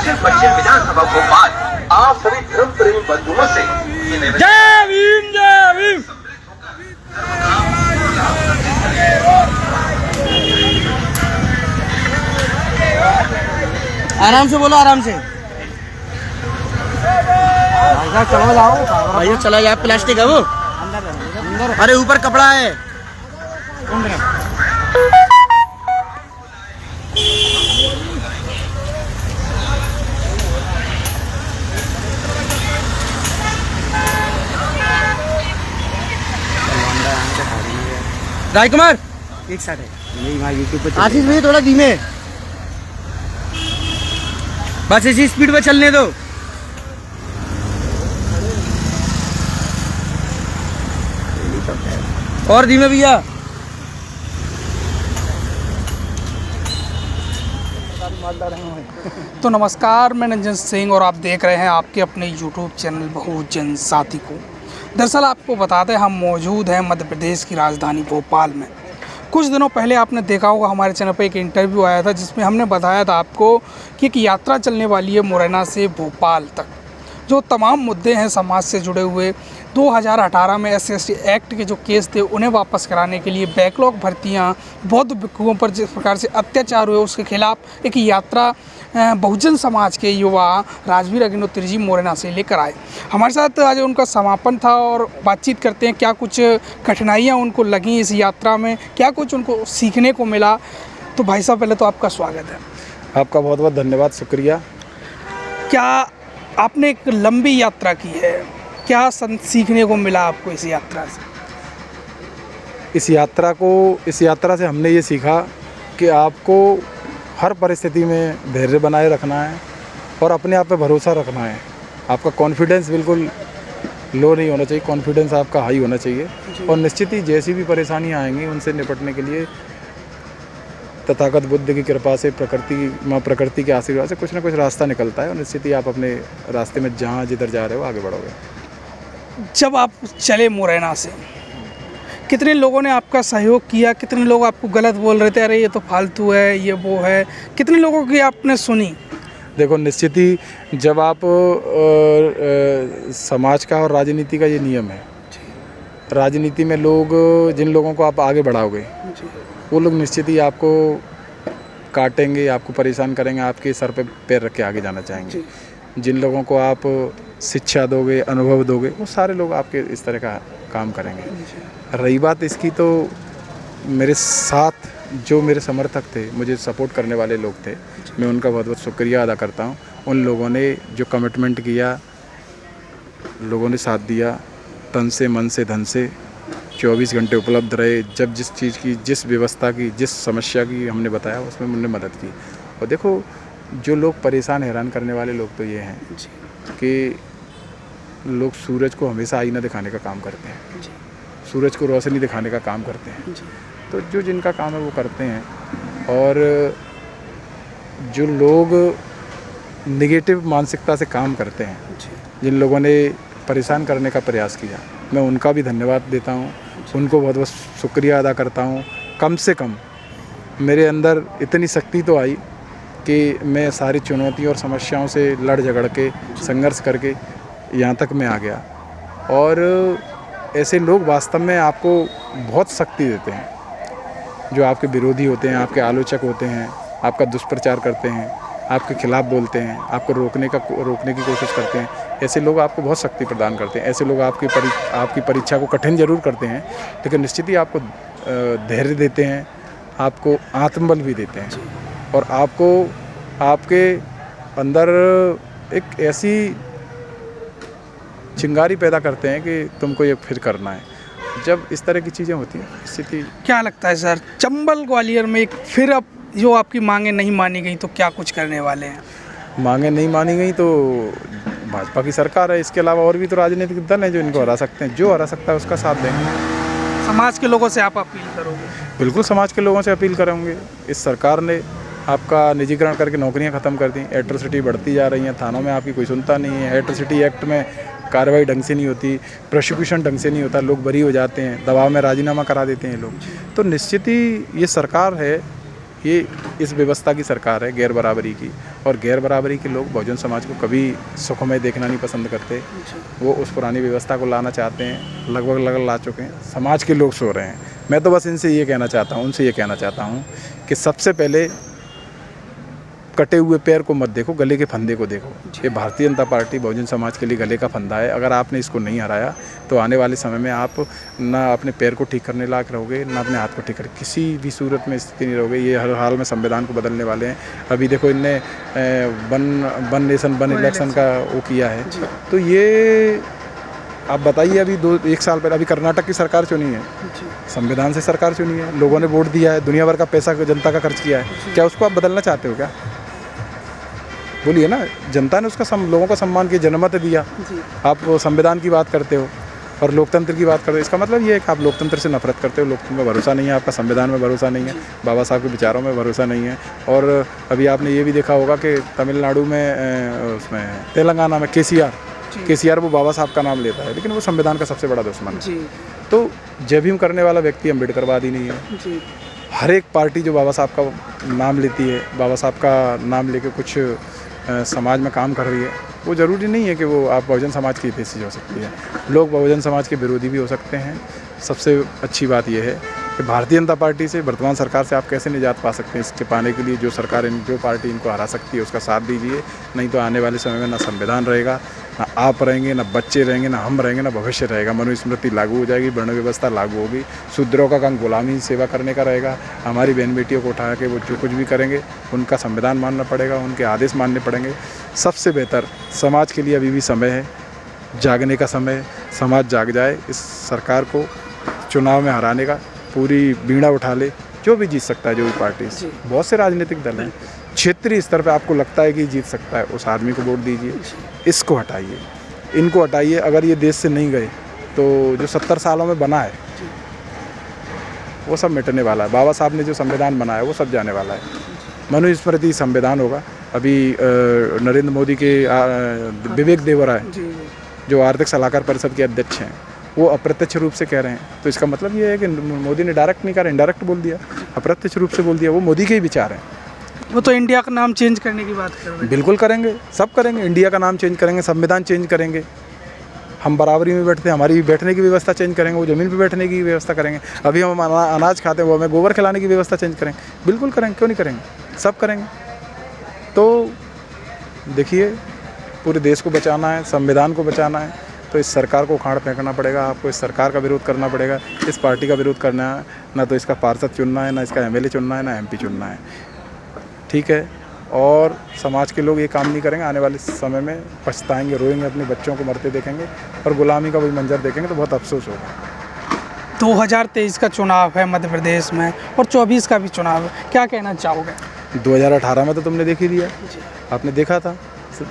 दक्षिण पश्चिम विधानसभा भोपाल आप सभी धर्म प्रेमी बंधुओं से जय भीम जय भीम। आराम से बोलो, आराम से चलो जाओ भैया, चला जाए। प्लास्टिक है वो, अरे ऊपर कपड़ा है। राजकुमार एक साथ है, यही वहाँ यूट्यूब पे आशीष भैया थोड़ा धीमे, बस इसी स्पीड पे चलने दो। और धीमे भैया। तो नमस्कार, मैं निरंजन सिंह और आप देख रहे हैं आपके अपने यूट्यूब चैनल बहुजन साथी को। दरअसल आपको बता दें, हम मौजूद हैं मध्य प्रदेश की राजधानी भोपाल में। कुछ दिनों पहले आपने देखा होगा हमारे चैनल पर एक इंटरव्यू आया था जिसमें हमने बताया था आपको कि एक यात्रा चलने वाली है मुरैना से भोपाल तक। जो तमाम मुद्दे हैं समाज से जुड़े हुए, 2018 में SC/ST एक्ट के जो केस थे उन्हें वापस कराने के लिए, बैकलॉग भर्तियां, बौद्ध भिक्षुओं पर जिस प्रकार से अत्याचार हुए उसके खिलाफ एक यात्रा बहुजन समाज के युवा राजवीर अग्निहोत्री जी मुरैना से लेकर आए। हमारे साथ आज उनका समापन था और बातचीत करते हैं क्या कुछ कठिनाइयाँ उनको लगी इस यात्रा में, क्या कुछ उनको सीखने को मिला। तो भाई साहब पहले तो आपका स्वागत है। आपका बहुत बहुत धन्यवाद, शुक्रिया। क्या आपने एक लंबी यात्रा की है, क्या सीखने को मिला आपको इस यात्रा से? इस यात्रा से हमने ये सीखा कि आपको हर परिस्थिति में धैर्य बनाए रखना है और अपने आप पे भरोसा रखना है। आपका कॉन्फिडेंस बिल्कुल लो नहीं होना चाहिए, कॉन्फिडेंस आपका हाई होना चाहिए। और निश्चित ही जैसी भी परेशानियां आएंगी उनसे निपटने के लिए तथागत बुद्ध की कृपा से, प्रकृति के आशीर्वाद से कुछ ना कुछ रास्ता निकलता है और निश्चित ही आप अपने रास्ते में जहाँ जिधर जा रहे हो आगे बढ़ोगे। जब आप चले मुरैना से, कितने लोगों ने आपका सहयोग किया, कितने लोग आपको गलत बोल रहे थे, अरे ये तो फालतू है, ये वो है, कितने लोगों की आपने सुनी? देखो, निश्चित ही जब आप समाज का और राजनीति का ये नियम है, राजनीति में लोग, जिन लोगों को आप आगे बढ़ाओगे वो लोग निश्चित ही आपको काटेंगे, आपको परेशान करेंगे, आपके सर पे पैर रख के आगे जाना चाहेंगे। जिन लोगों को आप शिक्षा दोगे, अनुभव दोगे, वो सारे लोग आपके इस तरह का काम करेंगे। रही बात इसकी, तो मेरे साथ जो मेरे समर्थक थे, मुझे सपोर्ट करने वाले लोग थे, मैं उनका बहुत बहुत शुक्रिया अदा करता हूँ। उन लोगों ने जो कमिटमेंट किया, लोगों ने साथ दिया, तन से, मन से, धन से 24 घंटे उपलब्ध रहे। जब जिस चीज़ की, जिस व्यवस्था की, जिस समस्या की हमने बताया उसमें उन्होंने मदद की। और देखो, जो लोग परेशान हैरान करने वाले लोग तो ये हैं कि लोग सूरज को हमेशा आईना दिखाने का काम करते हैं, सूरज को रोशनी दिखाने का काम करते हैं। तो जो जिनका काम है वो करते हैं। और जो लोग नेगेटिव मानसिकता से काम करते हैं, जिन लोगों ने परेशान करने का प्रयास किया, मैं उनका भी धन्यवाद देता हूँ, उनको बहुत बहुत शुक्रिया अदा करता हूँ। कम से कम मेरे अंदर इतनी शक्ति तो आई कि मैं सारी चुनौतियों और समस्याओं से लड़ झगड़ के, संघर्ष करके यहाँ तक मैं आ गया। और ऐसे लोग वास्तव में आपको बहुत शक्ति देते हैं। जो आपके विरोधी होते हैं, आपके आलोचक होते हैं, आपका दुष्प्रचार करते हैं, आपके खिलाफ बोलते हैं, आपको रोकने की कोशिश करते हैं, ऐसे लोग आपको बहुत शक्ति प्रदान करते हैं। ऐसे लोग आपकी परीक्षा को कठिन जरूर करते हैं, लेकिन निश्चित ही आपको धैर्य देते हैं, आपको आत्मबल भी देते हैं और आपको आपके अंदर एक ऐसी चिंगारी पैदा करते हैं कि तुमको ये फिर करना है। जब इस तरह की चीज़ें होती हैं, स्थिति क्या लगता है सर, चंबल ग्वालियर में एक फिर अब जो आपकी मांगें नहीं मानी गई तो क्या कुछ करने वाले हैं? मांगें नहीं मानी गई तो भाजपा की सरकार है, इसके अलावा और भी तो राजनीतिक दल हैं जो इनको हरा सकते हैं। जो हरा सकता है उसका साथ देंगे। समाज के लोगों से आप अपील करोगे? बिल्कुल समाज के लोगों से अपील करेंगे। इस सरकार ने आपका निजीकरण करके नौकरियां ख़त्म कर दी, एट्रोसिटी बढ़ती जा रही हैं, थानों में आपकी कोई सुनता नहीं है, एट्रोसिटी एक्ट में कार्रवाई ढंग से नहीं होती, प्रोसिक्यूशन ढंग से नहीं होता, लोग बरी हो जाते हैं, दबाव में राजीनामा करा देते हैं लोग। तो निश्चित ही ये सरकार है ये इस व्यवस्था की सरकार है, गैर बराबरी की। और गैर बराबरी के लोग बहुजन समाज को कभी सुखमय देखना नहीं पसंद करते। वो उस पुरानी व्यवस्था को लाना चाहते हैं, लगभग ला चुके हैं। समाज के लोग सो रहे हैं। मैं तो बस इनसे ये कहना चाहता हूँ, उनसे ये कहना चाहता हूँ कि सबसे पहले कटे हुए पैर को मत देखो, गले के फंदे को देखो। ये भारतीय जनता पार्टी बहुजन समाज के लिए गले का फंदा है। अगर आपने इसको नहीं हराया तो आने वाले समय में आप ना अपने पैर को ठीक करने लायक रहोगे, ना अपने हाथ को ठीक कर किसी भी सूरत में स्थिति नहीं रहोगे। ये हर हाल में संविधान को बदलने वाले हैं। अभी देखो इनने वन नेशन वन इलेक्शन का वो किया है। तो ये आप बताइए, अभी 1 साल पहले अभी कर्नाटक की सरकार चुनी है, संविधान से सरकार चुनी है, लोगों ने वोट दिया है, दुनिया भर का पैसा जनता का खर्च किया है। क्या उसको आप बदलना चाहते हो क्या? बोलिए ना। जनता ने उसका लोगों का सम्मान किया, जनमत दिया। आप संविधान की बात करते हो और लोकतंत्र की बात करते हो। इसका मतलब ये है कि आप लोकतंत्र से नफरत करते हो, लोकतंत्र में भरोसा नहीं है, आपका संविधान में भरोसा नहीं है, बाबा साहब के विचारों में भरोसा नहीं है। और अभी आपने ये भी देखा होगा कि तमिलनाडु में उसमें तेलंगाना में केसीआर वो बाबा साहब का नाम लेता है, लेकिन वो संविधान का सबसे बड़ा दुश्मन है। तो जय भीम करने वाला व्यक्ति अम्बेडकरवादी नहीं है। हर एक पार्टी जो बाबा साहब का नाम लेती है, बाबा साहब का नाम लेके कुछ समाज में काम कर रही है, वो ज़रूरी नहीं है कि वो आप बहुजन समाज की हितैषी हो सकती है। लोग बहुजन समाज के विरोधी भी हो सकते हैं। सबसे अच्छी बात यह है कि भारतीय जनता पार्टी से, वर्तमान सरकार से आप कैसे निजात पा सकते हैं। इसके पाने के लिए जो पार्टी इनको हरा सकती है उसका साथ दीजिए। नहीं तो आने वाले समय में ना संविधान रहेगा, ना आप रहेंगे, ना बच्चे रहेंगे, ना हम रहेंगे, ना भविष्य रहेगा। मनुस्मृति लागू हो जाएगी, वर्ण व्यवस्था लागू होगी। शूद्रों का काम गुलामी सेवा करने का रहेगा। हमारी बहन बेटियों को उठा के वो जो कुछ भी करेंगे उनका संविधान मानना पड़ेगा, उनके आदेश मानने पड़ेंगे। सबसे बेहतर समाज के लिए अभी भी समय है, जागने का समय है। समाज जाग जाए, इस सरकार को चुनाव में हराने का पूरी बीड़ा उठा ले। जो भी जीत सकता है, जो भी पार्टी, बहुत से राजनीतिक दल हैं, क्षेत्रीय स्तर पे आपको लगता है कि जीत सकता है, उस आदमी को वोट दीजिए। इसको हटाइए, इनको हटाइए। अगर ये देश से नहीं गए तो जो 70 सालों में बना है वो सब मिटने वाला है। बाबा साहब ने जो संविधान बनाया वो सब जाने वाला है। मनुस्मृति संविधान होगा। अभी नरेंद्र मोदी के विवेक देवराय जो आर्थिक सलाहकार परिषद के अध्यक्ष हैं, वो अप्रत्यक्ष रूप से कह रहे हैं। तो इसका मतलब ये है कि मोदी ने डायरेक्ट नहीं कहा, इनडायरेक्ट बोल दिया, अप्रत्यक्ष रूप से बोल दिया। वो मोदी के ही विचार हैं। वो तो इंडिया का नाम चेंज करने की बात कर रहे हैं। बिल्कुल करेंगे, सब करेंगे। इंडिया का नाम चेंज करेंगे, संविधान चेंज करेंगे। हम बराबरी में बैठते हैं, हमारी बैठने की व्यवस्था चेंज करेंगे। वो ज़मीन पे बैठने की व्यवस्था करेंगे। अभी हम अनाज खाते हैं, वो हमें गोबर खिलाने की व्यवस्था चेंज करेंगे। बिल्कुल करेंगे, क्यों नहीं करेंगे, सब करेंगे। तो देखिए, पूरे देश को बचाना है, संविधान को बचाना है, तो इस सरकार को उखाड़ फेंकना पड़ेगा। आपको इस सरकार का विरोध करना पड़ेगा, इस पार्टी का विरोध करना है। ना तो इसका पार्षद चुनना है, ना इसका एमएलए चुनना है, ना एमपी चुनना है। ठीक है। और समाज के लोग ये काम नहीं करेंगे, आने वाले समय में पछताएंगे, रोएंगे, अपने बच्चों को मरते देखेंगे और गुलामी का वही मंजर देखेंगे तो बहुत अफसोस होगा। 2023 का चुनाव है मध्य प्रदेश में और 24 का भी चुनाव है, क्या कहना चाहोगे? 2018 में तो तुमने देख ही लिया, आपने देखा था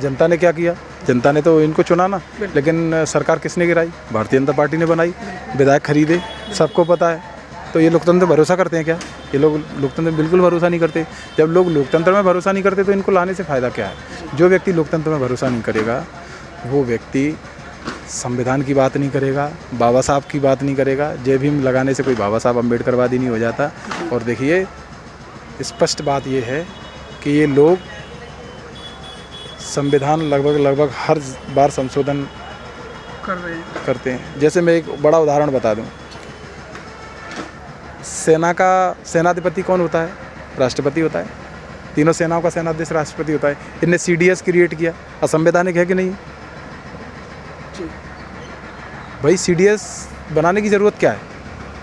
जनता ने क्या किया। जनता ने तो इनको चुना ना, लेकिन सरकार किसने गिराई? भारतीय जनता पार्टी ने बनाई, विधायक खरीदे, सबको पता है। तो ये लोकतंत्र में भरोसा करते हैं क्या? ये लोग लोकतंत्र में बिल्कुल भरोसा नहीं करते। जब लोग लोकतंत्र में भरोसा नहीं करते तो इनको लाने से फ़ायदा क्या है? जो व्यक्ति लोकतंत्र में भरोसा नहीं करेगा वो व्यक्ति संविधान की बात नहीं करेगा, बाबा साहब की बात नहीं करेगा। जय भीम लगाने से कोई बाबा साहब अम्बेडकरवादी नहीं हो जाता। और देखिए, स्पष्ट बात ये है कि ये लोग संविधान लगभग हर बार संशोधन करते हैं। जैसे मैं एक बड़ा उदाहरण बता दूं, सेना का सेनाधिपति कौन होता है? राष्ट्रपति होता है। तीनों सेनाओं का सेनाध्यक्ष राष्ट्रपति होता है। इनने सीडीएस क्रिएट किया, असंवैधानिक है कि नहीं? भाई सीडीएस बनाने की ज़रूरत क्या है?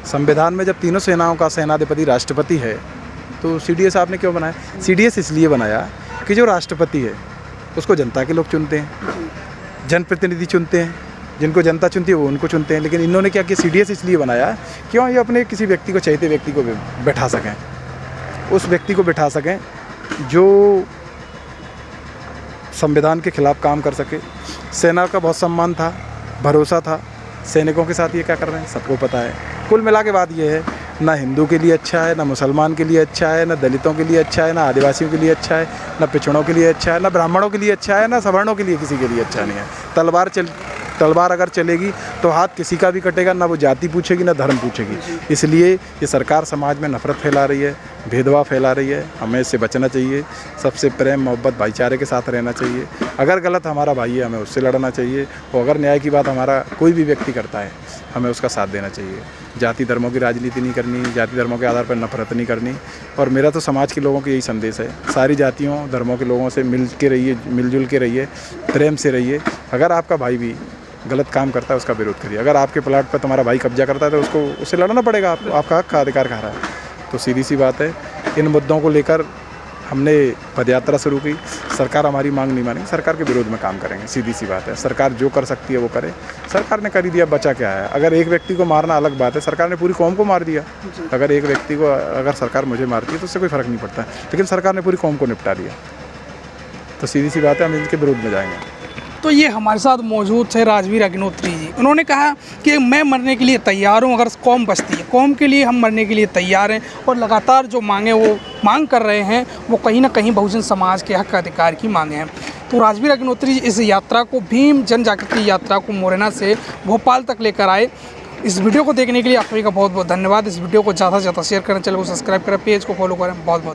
संविधान में जब तीनों सेनाओं का सेनाधिपति राष्ट्रपति है तो सीडीएस आपने क्यों बनाया? सीडीएस इसलिए बनाया कि जो राष्ट्रपति है उसको जनता के लोग चुनते हैं, जनप्रतिनिधि चुनते हैं, जिनको जनता चुनती है वो उनको चुनते हैं। लेकिन इन्होंने क्या किया? सीडीएस इसलिए बनाया क्यों? ये अपने किसी व्यक्ति को, चाहते व्यक्ति को बैठा सकें, उस व्यक्ति को बैठा सकें जो संविधान के खिलाफ काम कर सके। सेना का बहुत सम्मान था, भरोसा था। सैनिकों के साथ ये क्या कर रहे हैं सबको पता है। कुल मिला के बात ये है, ना हिंदू के लिए अच्छा है, ना मुसलमान के लिए अच्छा है, ना दलितों के लिए अच्छा है, ना आदिवासियों के लिए अच्छा है, ना पिछड़ों के लिए अच्छा है, ना ब्राह्मणों के लिए अच्छा है, ना सवर्णों के लिए किसी के लिए अच्छा नहीं है। तलवार तलवार अगर चलेगी तो हाथ किसी का भी कटेगा, ना वो जाति पूछेगी ना धर्म पूछेगी। इसलिए ये सरकार समाज में नफरत फैला रही है, भेदभाव फैला रही है। हमें इससे बचना चाहिए, सबसे प्रेम मोहब्बत भाईचारे के साथ रहना चाहिए। अगर गलत हमारा भाई है हमें उससे लड़ना चाहिए, और अगर न्याय की बात हमारा कोई भी व्यक्ति करता है हमें उसका साथ देना चाहिए। जाति धर्मों की राजनीति नहीं करनी, जाति धर्मों के आधार पर नफरत नहीं करनी। और मेरा तो समाज के लोगों को यही संदेश है, सारी जातियों धर्मों के लोगों से मिल के रहिए, मिलजुल के रहिए, प्रेम से रहिए। अगर आपका भाई भी गलत काम करता है उसका विरोध करिए। अगर आपके प्लाट पर तुम्हारा भाई कब्जा करता है तो उससे लड़ना पड़ेगा, आपका हक का अधिकार खा रहा है। तो सीधी सी बात है, इन मुद्दों को लेकर हमने पदयात्रा शुरू की। सरकार हमारी मांग नहीं मानेगी, सरकार के विरोध में काम करेंगे। सीधी सी बात है, सरकार जो कर सकती है वो करे। सरकार ने कर ही दिया, बचा क्या है। अगर एक व्यक्ति को मारना अलग बात है, सरकार ने पूरी कौम को मार दिया। अगर एक व्यक्ति को, अगर सरकार मुझे मारती है तो उससे कोई फ़र्क नहीं पड़ता, लेकिन सरकार ने पूरी कौम को निपटा दिया। तो सीधी सी बात है, हम इनके विरोध में जाएंगे। तो ये हमारे साथ मौजूद थे राजवीर अग्निहोत्री जी। उन्होंने कहा कि मैं मरने के लिए तैयार हूँ, अगर कौम बचती है, कौम के लिए हम मरने के लिए तैयार हैं। और लगातार जो मांगे वो मांग कर रहे हैं, वो कहीं ना कहीं बहुजन समाज के हक अधिकार की मांगे हैं। तो राजवीर अग्निहोत्री जी इस यात्रा को, भीम जन जागृति यात्रा को मोरेना से भोपाल तक लेकर आए। इस वीडियो को देखने के लिए आप सभी का बहुत बहुत धन्यवाद। इस वीडियो को ज़्यादा से ज़्यादा शेयर करें, चैनल को सब्सक्राइब करें, पेज को फॉलो करें। बहुत बहुत